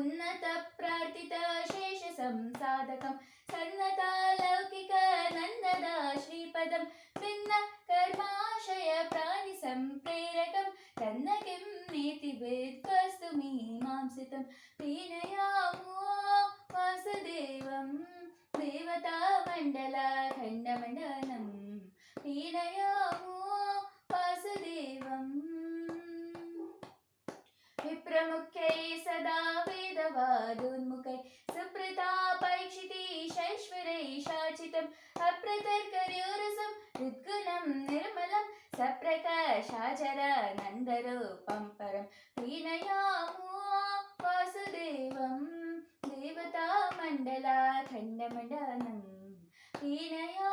उन्नत प्रार्थित शेष संसाधकं सन्नतालौकिक नन्दद श्रीपदं भिन्न कर्माशय प्राणि संप्रेरकं तन्न किं नेति वेद्कस्तु मीमांसितं पीनयामो वासुदेवं देवतामण्डलखण्डमण्डनं पीनयामो वासुदेवम् विप्रमुख्यै सदा वेदवादोन्मुखै सुप्रतापैक्षितीशैश्वरैशाचितम् अप्रतर्कर्योरसं हृद्गुणं निर्मलं सप्रकाशाचरानन्दरूपं परं पीनयामो वासुदेवं देवतामण्डलखण्डमण्डनं पीनयामो